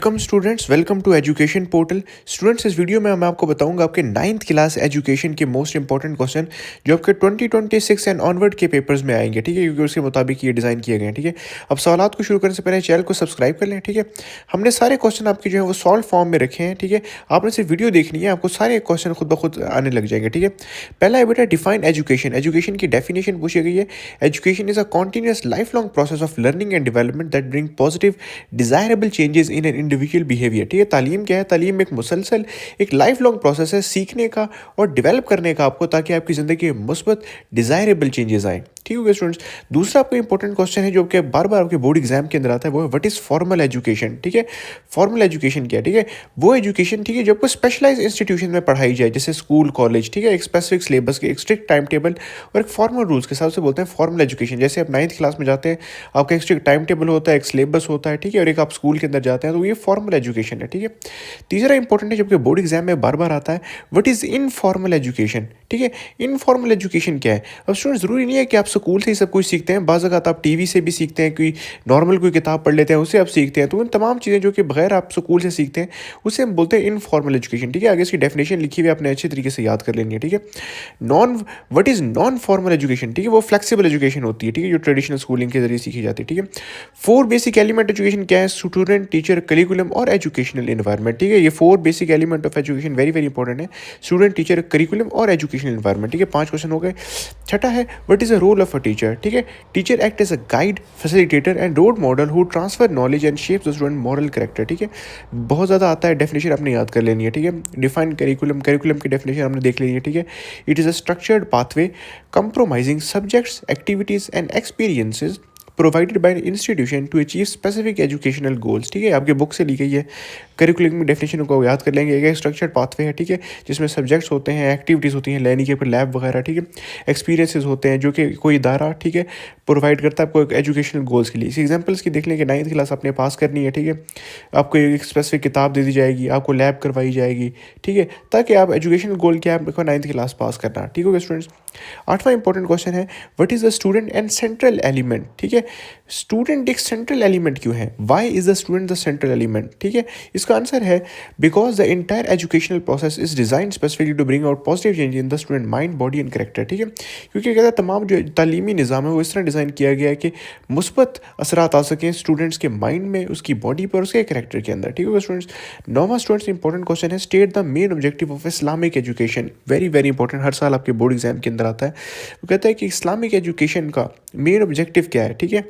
Welcome students, welcome to education portal. Students, इस video में मैं आपको बताऊंगा आपके नाइन्थ क्लास एजुकेशन के मोस्ट इंपॉर्टेंट क्वेश्चन जो आपके 2026 एंड ऑनवर्ड के पेपर्स में आएंगे। ठीक है, क्योंकि उसके मुताबिक ये डिज़ाइन किए गए हैं। ठीक है, अब सवालात को शुरू करने से पहले चैनल को सब्सक्राइब कर लें। ठीक है, हमने सारे क्वेश्चन आपके जो है वो सॉल्व फॉर्म में रखे हैं। ठीक है, आपने सिर्फ वीडियो देखनी है, आपको सारे क्वेश्चन खुद ब खुद आने लग जाएंगे। ठीक है, पहला है बेटा डिफाइन एजुकेशन। एजुकेशन की डेफिनेशन पूछी गई है। Education is a continuous life long process of learning and development that bring positive desirable changes in an individual behaviour. ठीक है, तालीम क्या है? तालीम एक मुसलसल एक लाइफ लॉन्ग प्रोसेस है सीखने का और डेवलप करने का आपको, ताकि आपकी ज़िंदगी में मुस्बत डिजायरेबल चेंजेस आए। ठीक है स्टूडेंट्स, दूसरा आपका इंपॉर्टेंट क्वेश्चन है जो कि बार बार आपके बोर्ड एग्जाम के अंदर आता है, वो है व्हाट इज फॉर्मल एजुकेशन। ठीक है, फॉर्मल एजुकेशन क्या है? ठीक है, वो एजुकेशन, ठीक है, जो आपको स्पेशलाइज इंस्टीट्यूशन में पढ़ाई जाए, जैसे स्कूल कॉलेज। ठीक है, एक स्पेसिफिक सिलेबस के, एक स्ट्रिक्ट टाइम टेबल और एक फॉर्मल रूल्स के हिसाब से बोलते हैं फॉर्मल एजुकेशन। जैसे आप नाइन्थ क्लास में जाते हैं, आपका एक स्ट्रिक्ट टाइम टेबल होता है, एक सिलेबस होता है। ठीक है, और एक आप स्कूल के अंदर जाते हैं, तो ये फॉर्मल एजुकेशन है। ठीक है, तीसरा इंपॉर्टेंट है जबकि बोर्ड एग्जाम में बार बार आता है, व्हाट इज इनफॉर्मल एजुकेशन। ठीक है, इनफॉर्मल एजुकेशन क्या है? अब स्टूडेंट, जरूरी नहीं है कि आप स्कूल से ही सब कुछ सीखते हैं, बाज़ अवत आप टीवी से भी सीखते हैं, कोई नॉर्मल कोई किताब पढ़ लेते हैं, उससे आप सीखते हैं। तो उन तमाम चीज़ें जो कि बगैर आप स्कूल से सीखते हैं, उसे हम बोलते हैं इनफॉर्मल एजुकेशन। ठीक है, आगे इसकी डेफिनेशन लिखी हुई आपने अच्छी तरीके से याद कर लेनी है। ठीक है, non what is non formal education. ठीक है, वो फ्लेक्सिबल एजुकेशन होती है। ठीक है, जो ट्रेडिशनल स्कूलिंग के जरिए सीखी जाती है। ठीक है, फोर बेसिक एलिमेंट एजुकेशन क्या है? स्टूडेंट, टीचर, करिकुलम और एजुकेशनल एनवायरनमेंट। ठीक है, ये four basic element of education very very important है। स्टूडेंट, टीचर, करिकुलम और एजुकेशनल एनवायरनमेंट। ठीक है, 5 क्वेश्चन हो गए। छठा है what is a role of a teacher. ठीक है, teacher act as a guide, facilitator and role model who transfer knowledge and shapes the student moral character. ठीक है, बहुत ज़्यादा आता है, डेफिनेशन आपने याद कर लेनी है। ठीक है, डिफाइन करिकुलम, करिकुलम की डेफिनेशन हमने देख ली है। ठीक है, it is a structured pathway compromising subjects, activities and experiences provided by institution to achieve specific educational goals. ठीक है, आपके बुक से ली गई है। करिकुलम की डेफिनेशन को याद कर लेंगे। एक स्ट्रक्चर्ड पाथवे है, ठीक है, जिसमें सब्जेक्ट्स होते हैं, एक्टिविटीज़ होती हैं, लर्निंग के ऊपर लैब वगैरह। ठीक है, एक्सपीरियंसेस होते हैं जो कि कोई इदारा, ठीक है, प्रोवाइड करता है आपको एजुकेशनल गोल्स के लिए। इस एग्जाम्पल्स की देख लें कि नाइन्थ क्लास आपने पास करनी है। ठीक है, आपको एक स्पेसिफिक किताब दे दी जाएगी, आपको लैब करवाई जाएगी। ठीक है, ताकि आप एजुकेशनल गोल क्या है, आपको नाइन्थ क्लास पास करना। ठीक है स्टूडेंट्स, आठवां इंपॉर्टेंट क्वेश्चन है what is the student and central element. ठीक है, स्टूडेंट एक सेंट्रल एलिमेंट क्यों है? Why is the student the central element? ठीक है, इसका आंसर है because the entire educational process is design specifically to bring out positive change in the student mind, body and character. ठीक है, क्योंकि कहता है तमाम जो तालीमी निज़ाम है वो इस तरह डिज़ाइन किया गया है कि मुस्बत असरात आ सकें स्टूडेंट्स के माइंड में, उसकी बॉडी पर, उसके करेक्टर के अंदर। ठीक है स्टूडेंट्स, नौवां स्टूडेंट्स इंपॉर्टेंट क्वेश्चन है state the main objective of Islamic education. Very very important, हर साल आपके बोर्ड एग्जाम के अंदर आता है। वो कहता है कि इस्लामिक एजुकेशन का मेन ऑब्जेक्टिव क्या है? ठीक है,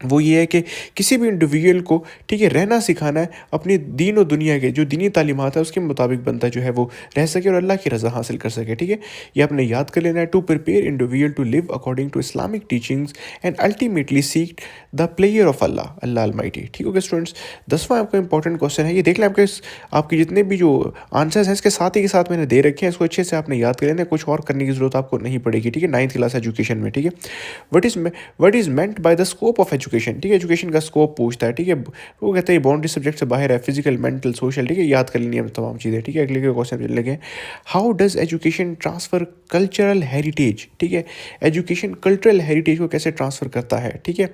वो ये है कि किसी भी इंडिविजुअल को, ठीक है, रहना सिखाना है, अपनी दीन और दुनिया के जो दीनी तालीमात है उसके मुताबिक बनता जो है वो रह सके और अल्लाह की रज़ा हासिल कर सके। ठीक है, ये आपने याद कर लेना है। To prepare individual to live according to Islamic teachings and ultimately seek the player of Allah, Allah almighty. ठीक है स्टूडेंट्स, 10वां आपका इंपॉर्टेंट क्वेश्चन है, ये देख लें आपके जितने भी जो आंसर्स हैं इसके साथ ही के साथ मैंने दे रखे हैं, इसको अच्छे से आपने याद कर लेना है, कुछ और करने की जरूरत आपको नहीं पड़ेगी। ठीक है, नाइन्थ क्लास एजुकेशन में। ठीक है, what is meant by the scope of education. ठीक है, एजुकेशन का स्कोप पूछता है। ठीक है, वो कहते हैं बाउंड्री सब्जेक्ट से बाहर है, फिजिकल, मेंटल, सोशल। ठीक है, याद कर लेनी है तमाम चीज़ें। ठीक है, अगले के क्वेश्चन लगे, how does education transfer cultural heritage. ठीक है, एजुकेशन कल्चरल हेरिटेज को कैसे ट्रांसफर करता है? ठीक है,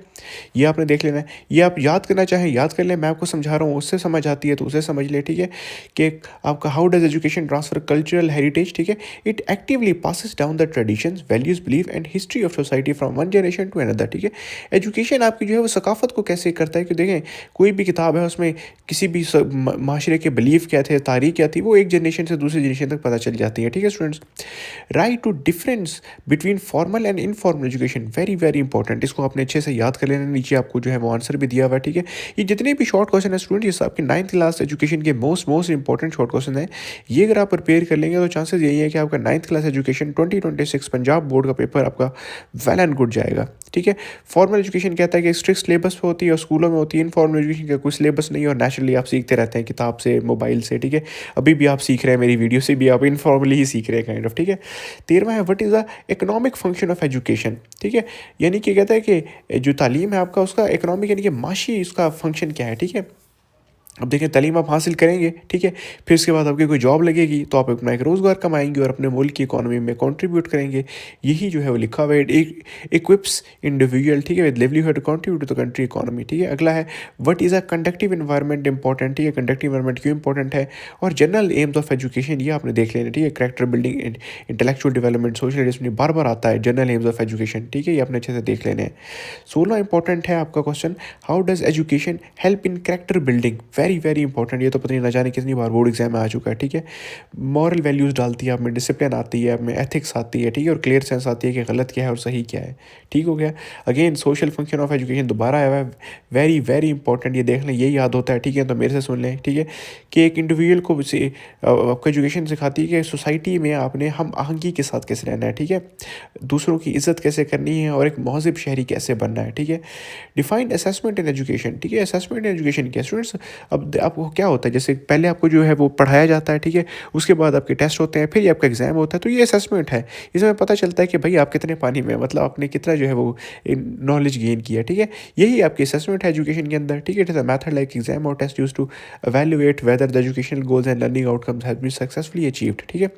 ये आपने देख लेना है। ये आप याद करना चाहें याद कर लें, मैं आपको समझा रहा हूँ, उससे समझ आती है तो उसे समझ ले। ठीक है, कि आपका how does education transfer cultural heritage. ठीक है, it actively passes down the traditions, values, belief and history of society from one generation to another. ठीक है, एजुकेशन आपकी जो है वो सकाफत को कैसे करता है कि देखें कोई भी किताब है उसमें किसी भी माशरे के बिलीफ क्या थे, तारीख क्या थी, वो एक जनरेशन से दूसरी जनरेशन तक पता चल जाती है। ठीक है students, write two difference between formal and informal education, very very important, इसको आपने अच्छे से याद कर लेना। नीचे आपको जो है वो आंसर भी दिया हुआ है। ठीक है, ये जितने भी शॉर्ट क्वेश्चन है स्टूडेंट, ये सब आपके नाइन्थ क्लास एजुकेशन के मोस्ट इंपॉर्टेंट शॉर्ट क्वेश्चन है। ये अगर आप प्रिपेयर कर लेंगे तो चांसेस यही है कि आपका ninth class education 2026 Punjab board का पेपर आपका वेल एंड गुड जाएगा। ठीक है, फॉर्मल एजुकेशन कहता है कि स्ट्रिक्ट सिलेबस पे होती है और स्कूलों में होती है। इनफॉर्मल एजुकेशन का कोई सिलेबस नहीं है और नेचुरली आप सीखते रहते हैं किताब से, मोबाइल से। ठीक है, अभी भी आप सीख रहे हैं, मेरी वीडियो से भी आप इनफॉर्मली ही सीख रहे हैं काइंड ऑफ। ठीक है, 13वां है what is the economic function of education. ठीक है, यानी कि कहता है कि जो तालीम है आपका, उसका इकोनॉमिक यानी कि माशी उसका फंक्शन क्या है। ठीक है, अब देखिए तालीम आप हासिल करेंगे, ठीक है? फिर उसके बाद आपकी कोई जॉब लगेगी, तो आप अपना एक रोज़गार कमाएँगे और अपने मुल्क की इकॉनमी में कंट्रीब्यूट करेंगे। यही जो है वो लिखा हुआ है, एक इक्विप्स इंडिविजुअल, ठीक है, with livelihood to contribute to the country economy, ठीक है? अगला है, what is a conductive environment important, ठीक है? कंडक्टिव एनवायरनमेंट क्यों इंपॉर्टेंट है? और जनरल एम्स ऑफ एजुकेशन ये आपने देख लेना, ठीक है? Character building, intellectual development, social adjustment, बार-बार आता है जनरल एम्स ऑफ एजुकेशन, ठीक है? ये आपने अच्छे से देख लेने हैं। 16 इंपॉर्टेंट है आपका question, how does education help in character building? Very very important, ये तो पता नहीं ना जाने कितनी बार बोर्ड एग्जाम में आ चुका है, ठीक है? मॉरल वैल्यूज़ डालती है, आप में डिसिप्लिन आती है, आप में एथिक्स आती है, ठीक है? और क्लियर सेंस आती है कि गलत क्या है और सही क्या है, ठीक हो गया? Again social function of education दोबारा आया हुआ है, वेरी वेरी इंपॉर्टेंट, ये देख लें, ये याद होता है, ठीक है? तो मेरे से सुन लें, ठीक है? कि एक इंडिविजुअल को आपको एजुकेशन सिखाती है कि सोसाइटी में आपने हम आहंगी के साथ कैसे रहना है, ठीक है? दूसरों की इज्जत कैसे करनी है और एक महज़िब शहरी कैसे बनना है, ठीक है? डिफाइंड असेसमेंट इन एजुकेशन, ठीक है? असेसमेंट इन एजुकेशन क्या स्टूडेंट्स, अब आपको क्या होता है, जैसे पहले आपको जो है वो पढ़ाया जाता है, ठीक है? उसके बाद आपके टेस्ट होते हैं, फिर ये आपका एग्जाम होता है, तो ये असेसमेंट है। इसमें पता चलता है कि भाई आप कितने पानी में, मतलब आपने कितना जो है वो नॉलेज गेन किया, ठीक है? यही आपकी असेसमेंट है एजुकेशन के अंदर, ठीक है? It is a method like exam और test used to evaluate whether the educational goals and learning outcomes have been successfully achieved, ठीक है?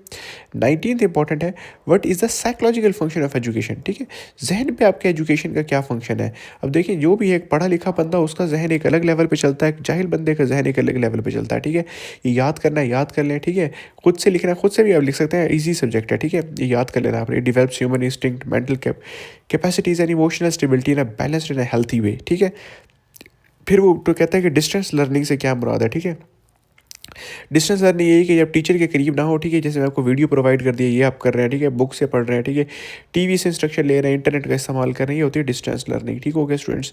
19th इंपॉर्टेंट है, what is the psychological function of education, ठीक है? जहन पे आपके एजुकेशन का क्या फंक्शन है? अब देखिए जो भी एक पढ़ा लिखा बंदा उसका जहन एक अलग लेवल पे चलता है, जाहिल बंदे का जहन एक अलग लेवल पे चलता है, ठीक है? ये याद करना है, याद कर लें, ठीक है? खुद से लिखना है, खुद से भी आप लिख सकते हैं, ईजी सब्जेक्ट है, ठीक है? ये याद कर लेना आपने, develops human instinct, mental capacities and emotional stability in a balanced and healthy way, ठीक है? फिर वो तो कहता है कि डिस्टेंस लर्निंग से क्या मुराद है, ठीक है? डिस्टेंस लर्निंग यही कि जब टीचर के करीब ना हो, ठीक है? जैसे मैं आपको वीडियो प्रोवाइड कर दिया, ये आप कर रहे हैं, ठीक है? बुक से पढ़ रहे हैं, ठीक है? टीवी से इंस्ट्रक्शन ले रहे हैं, इंटरनेट का इस्तेमाल कर रहे हैं, ये होती है डिस्टेंस लर्निंग, ठीक हो गया स्टूडेंट्स?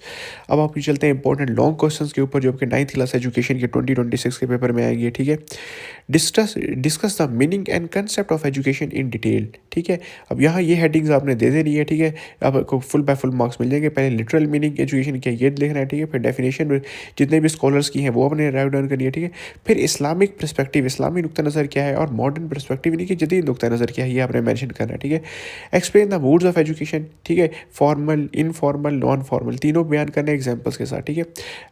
अब आप चलते हैं इंपॉर्टेंट लॉन्ग क्वेश्चंस के ऊपर जो आपके 9th क्लास एजुकेशन के 2026 के पेपर में आएंगे, ठीक है? Discuss discuss the meaning and concept of education in detail, ठीक है? अब यहाँ ये हेडिंग्स आपने दे देनी है, ठीक है? आपको फुल बाय फुल मार्क्स मिल जाएंगे। पहले लिटरल मीनिंग एजुकेशन क्या ये लिखना है, ठीक है? फिर डेफिनेशन जितने भी स्कॉलर्स की हैं वो अपने राइट डाउन करनी है, ठीक है? फिर इस्लामिक पर्सपेक्टिव, इस्लामी नुक्ता नज़र क्या है, और मॉडर्न पर्सपेक्टिव यानी कि जदीद नुक्ता नज़र क्या है, ये आपने मेंशन करना है, ठीक है? Explain the modes of education, ठीक है? फॉर्मल, इनफॉर्मल, नॉन फॉर्मल, तीनों बयान करने एग्जाम्पल्स के साथ, ठीक है?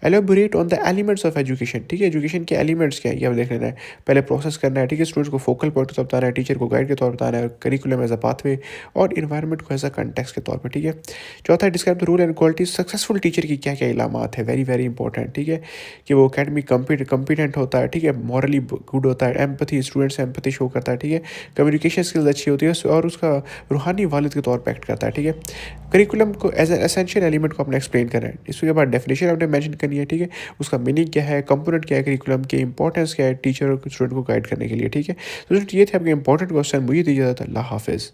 Elaborate on the elements of education, ठीक है? एजुकेशन के एलिमेंट्स क्या है ये आप देख लेना है, पहले प्रोसेस करना है, ठीक है? स्टूडेंट्स को फोकल पॉइंट के तौर पर बताना है, टीचर को गाइड के तौर पर बताना है, करिकुलम एज अ पाथवे और इन्वायरमेंट को एज अ कंटेक्स्ट के तौर पर, ठीक है? चौथा, describe the rule and quality successful teacher की क्या क्या इलामात है, वेरी वेरी इंपॉर्टेंट, ठीक है? कि वो अकेडमिक कम्पिटेंट होता है, ठीक है? मॉरली गुड होता है, एम्पथी, स्टूडेंट से एम्पथी शो करता है, ठीक है? कम्युनिकेशन स्किल्स अच्छी होती है और उसका रूहानी वालिद के तौर पर एक्ट करता है, ठीक है? करिकुलम को एज एन एसेंशियल एलिमेंट को आपने एक्सप्लेन करना है, इसके बाद डेफिनेशन आपने मेंशन करनी है, ठीक है? उसका मीनिंग क्या है, कंपोनेंट क्या है करिकुलम के, इंपॉर्टेंस क्या है टीचर और स्टूडेंट को गाइड करने के लिए, ठीक है? तो ये थे आपके इंपॉर्टेंट क्वेश्चन। मुझे दीजिए, अल्लाह हाफिज़।